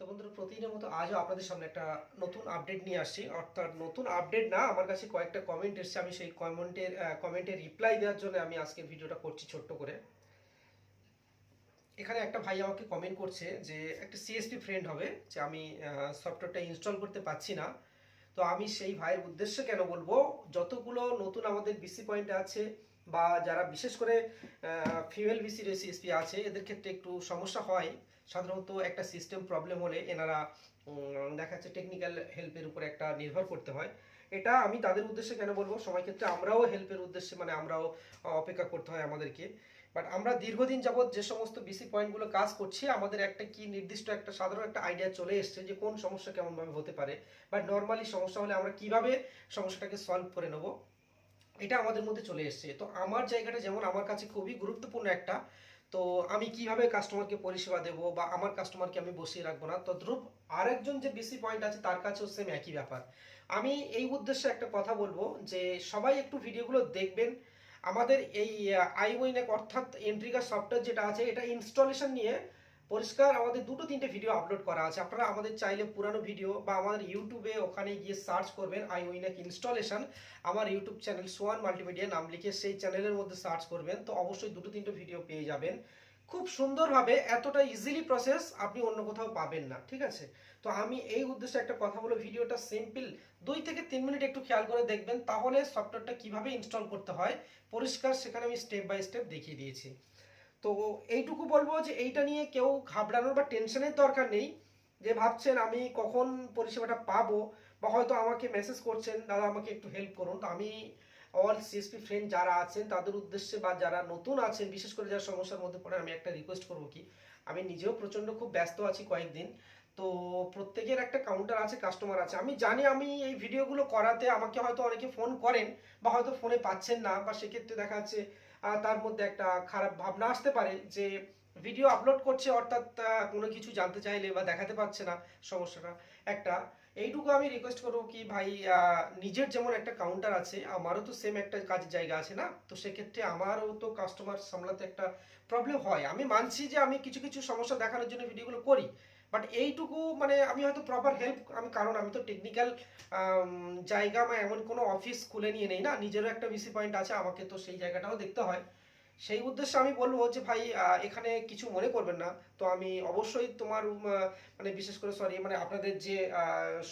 বন্ধুরা প্রতিদিনের মতো আজও আপনাদের সামনে একটা নতুন আপডেট নিয়ে আসছি। অর্থাৎ নতুন আপডেট না, আমার কাছে কয়েকটা কমেন্ট এসেছে, আমি সেই কমেন্টের রিপ্লাই দেওয়ার জন্য আমি আজকের ভিডিওটা করছি ছোট্ট করে। এখানে একটা ভাই আমাকে কমেন্ট করছে যে একটা সিএসপি ফ্রেন্ড হবে, যে আমি সফটওয়্যারটা ইনস্টল করতে পারছি না। তো আমি সেই ভাইয়ের উদ্দেশ্যে কেন বলবো, যতগুলো নতুন আমাদের বিসি পয়েন্ট আছে বা যারা বিশেষ করে ফিমেল বিসি সিএসপি আছে, এদের ক্ষেত্রে একটু সমস্যা হয়। সাধারণত একটা সিস্টেম প্রবলেম হলে এনারা দেখা যাচ্ছে টেকনিক্যাল হেল্পের উপরে একটা নির্ভর করতে হয়। এটা আমি তাদের উদ্দেশ্যে কেন বলবো, সময় ক্ষেত্রে আমরাও হেল্পের উদ্দেশ্যে আমরাও অপেক্ষা করতে হয় আমাদেরকে। বাট আমরা দীর্ঘদিন যাবৎ যে সমস্ত বিসি পয়েন্টগুলো কাজ করছি, আমাদের একটা কি নির্দিষ্ট একটা সাধারণ একটা আইডিয়া চলে এসছে যে কোন সমস্যা কেমনভাবে হতে পারে, বা নর্মালি সমস্যা হলে আমরা কিভাবে সমস্যাটাকে সলভ করে নেব, এটা আমাদের মধ্যে চলে এসছে। তো আমার জায়গাটা যেমন আমার কাছে খুবই গুরুত্বপূর্ণ একটা, তো আমি কিভাবে কাস্টমারকে পরিষেবা দেবো বা আমার কাস্টমারকে আমি বসিয়ে রাখবো না, তদ্রূপ আরেকজন যে বিসি পয়েন্ট আছে তার কাছেও সেম একই ব্যাপার। আমি এই উদ্দেশ্যে একটা কথা বলবো যে সবাই একটু ভিডিওগুলো দেখবেন। আমাদের এই আইওইনেক অর্থাৎ এন্ট্রিকা সফটওয়্যার যেটা আছে, এটা ইনস্টলেশন নিয়ে পরিষ্কার আমাদের দুটো তিনটে ভিডিও আপলোড করা আছে। আপনারা আমাদের চাইলে পুরানো ভিডিও বা আমাদের ইউটিউবে ওখানে গিয়ে সার্চ করবেন আইওইনেক ইনস্টলেশন, আমার ইউটিউব চ্যানেল সোয়ান মাল্টিমিডিয়া নাম লিখে সেই চ্যানেলের মধ্যে সার্চ করবেন, তো অবশ্যই দুটো তিনটে ভিডিও পেয়ে যাবেন। খুব সুন্দরভাবে, এতটা ইজিলি প্রসেস আপনি অন্য কোথাও পাবেন না, ঠিক আছে? তো আমি এই উদ্দেশ্যে একটা কথা বলে ভিডিওটা সিম্পল 2 থেকে 3 মিনিট একটু খেয়াল করে দেখবেন, তাহলে সফটওয়্যারটা কিভাবে ইনস্টল করতে হয় পরিষ্কার সেখানে আমি স্টেপ বাই স্টেপ দেখিয়ে দিয়েছি। তো এইটুকু বলবো যে এইটা নিয়ে কেউ ঘাবড়ানোর বা টেনশনের দরকার নেই। যে ভাবছেন আমি কখন পরিষেবাটা পাবো, বা হয়তো আমাকে মেসেজ করছেন দাদা আমাকে একটু হেল্প করুন, তো আমি অল সিএসপি ফ্রেন্ড যারা আছেন তাদের উদ্দেশ্যে বা যারা নতুন আছেন, বিশেষ করে যারা সমস্যার মধ্যে পড়ে, আমি একটা রিকোয়েস্ট করবো কি, আমি নিজেও প্রচণ্ড খুব ব্যস্ত আছি কয়েকদিন। তো প্রত্যেকের একটা কাউন্টার আছে, কাস্টমার আছে। আমি জানি আমি এই ভিডিওগুলো করাতে আমাকে হয়তো অনেকে ফোন করেন বা হয়তো ফোনে পাচ্ছেন না, বা সেক্ষেত্রে দেখা যাচ্ছে তার মধ্যে একটা খারাপ ভাবনা আসতে পারে যে ভিডিও আপলোড করছে অর্থাৎ কোনো কিছু জানতে চাইলে বা দেখাতে পারছে না সমস্যাটা একটা। এইটুকু আমি রিকোয়েস্ট করবো কি ভাই, নিজের যেমন একটা কাউন্টার আছে, আমারও তো সেম একটা কাজের জায়গা আছে না, তো সেক্ষেত্রে আমারও তো কাস্টমার সামলাতে একটা প্রবলেম হয়। আমি মানছি যে আমি কিছু কিছু সমস্যা দেখানোর জন্য ভিডিওগুলো করি, বাট এইটুকু আমি হয়তো প্রপার হেল্প, কারণ আমি তো টেকনিক্যাল জায়গা বা এমন কোনো অফিস খুলে নিয়ে নেই না, নিজেরও একটা বিসি পয়েন্ট আছে, আমাকে তো সেই জায়গাটাও দেখতে হয়। সেই উদ্দেশ্যে আমি বলবো যে ভাই এখানে কিছু মনে করবেন না। তো আমি অবশ্যই তোমার বিশেষ করে সরি, আপনাদের যে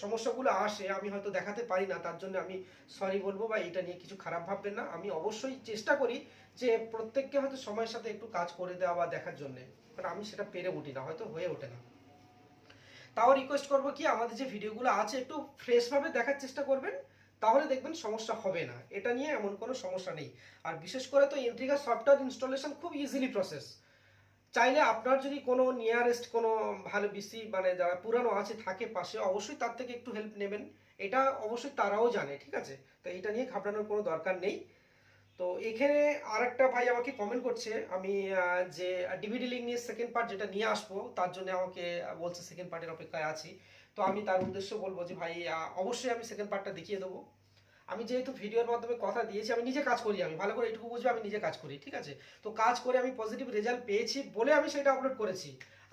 সমস্যাগুলো আসে আমি হয়তো দেখাতে পারি না, তার জন্য আমি সরি বলবো, বা এটা নিয়ে কিছু খারাপ ভাববেন না। আমি অবশ্যই চেষ্টা করি যে প্রত্যেককে হয়তো সময়ের সাথে একটু কাজ করে দেওয়া বা দেখার জন্য, কারণ আমি সেটা পেরে উঠি না, হয়তো হয়ে ওঠে না। তাও রিকোয়েস্ট করবো কি, আমাদের যে ভিডিওগুলো আছে একটু ফ্রেশভাবে দেখার চেষ্টা করবেন, তাহলে দেখবেন সমস্যা হবে না, এটা নিয়ে এমন কোনো সমস্যা নেই। আর বিশেষ করে তো এন্ট্রিকা সফটওয়্যার ইনস্টলেশন খুব ইজিলি প্রসেস। চাইলে আপনার যদি কোনো নিয়ারেস্ট কোনো ভালো বিসি যারা পুরানো আছে থাকে পাশে, অবশ্যই তার থেকে একটু হেল্প নেবেন, এটা অবশ্যই তারাও জানে, ঠিক আছে? তো এটা নিয়ে ঘাবড়ানোর কোনো দরকার নেই। তো এখানে আরেকটা ভাই আমাকে কমেন্ট করছে, আমি যে ডিভিডি লিঙ্ক নিয়ে সেকেন্ড পার্ট যেটা নিয়ে আসবো তার জন্য আমাকে বলছে সেকেন্ড পার্টের অপেক্ষায় আছি। তো আমি তার উদ্দেশ্যে বলবো যে ভাই অবশ্যই আমি সেকেন্ড পার্টটা দেখিয়ে দেবো। আমি যেহেতু ভিডিওর মাধ্যমে কথা দিয়েছি, আমি নিজে কাজ করি, আমি ভালো করে এটুকু বুঝবো, আমি নিজে কাজ করি, ঠিক আছে? তো কাজ করে আমি পজিটিভ রেজাল্ট পেয়েছি বলে আমি সেটা আপলোড করেছি।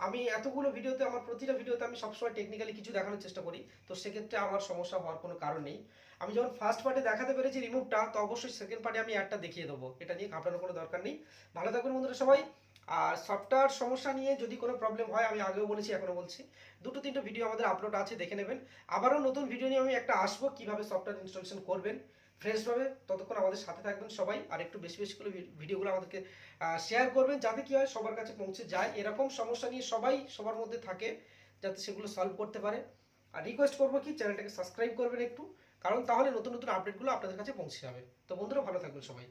আমি এতগুলো ভিডিওতে, আমার প্রতিটা ভিডিওতে আমি সবসময় টেকনিক্যালি কিছু দেখানোর চেষ্টা করি, তো সেক্ষেত্রে আমার সমস্যা হওয়ার কোনো কারণ নেই। আমি যখন ফার্স্ট পার্টে দেখাতে পেরেছি রিমুভটা, তো অবশ্যই সেকেন্ড পার্টে আমি একটা দেখিয়ে দেবো, এটা নিয়ে ঘাবড়ানোর কোনো দরকার নেই। ভালো থাকবেন বন্ধুরা সবাই। আর সফটওয়্যার সমস্যা নিয়ে যদি কোনো প্রবলেম হয়, আমি আগেও বলেছি এখনো বলছি, দুটো তিনটে ভিডিও আমাদের আপলোড আছে, দেখে নেবেন। আবারও নতুন ভিডিও নিয়ে আমি একটা আসবো, কিভাবে সফটওয়্যার ইনস্টলেশন করবেন ফ্রেশভাবে। ততক্ষণ আমাদের সাথে থাকবেন সবাই, আর একটু বেশি বেশি করে ভিডিওগুলো আমাদেরকে শেয়ার করবেন, যাতে কি হয় সবার কাছে পৌঁছে যায়। এরকম সমস্যা নিয়ে সবাই সবার মধ্যে থাকে, যাতে সেগুলো সলভ করতে পারে। আর রিকোয়েস্ট করবো কি, চ্যানেলটাকে সাবস্ক্রাইব করবেন একটু, কারণ তাহলে নতুন নতুন আপডেটগুলো আপনাদের কাছে পৌঁছে যাবে। তো বন্ধুরা ভালো থাকবেন সবাই।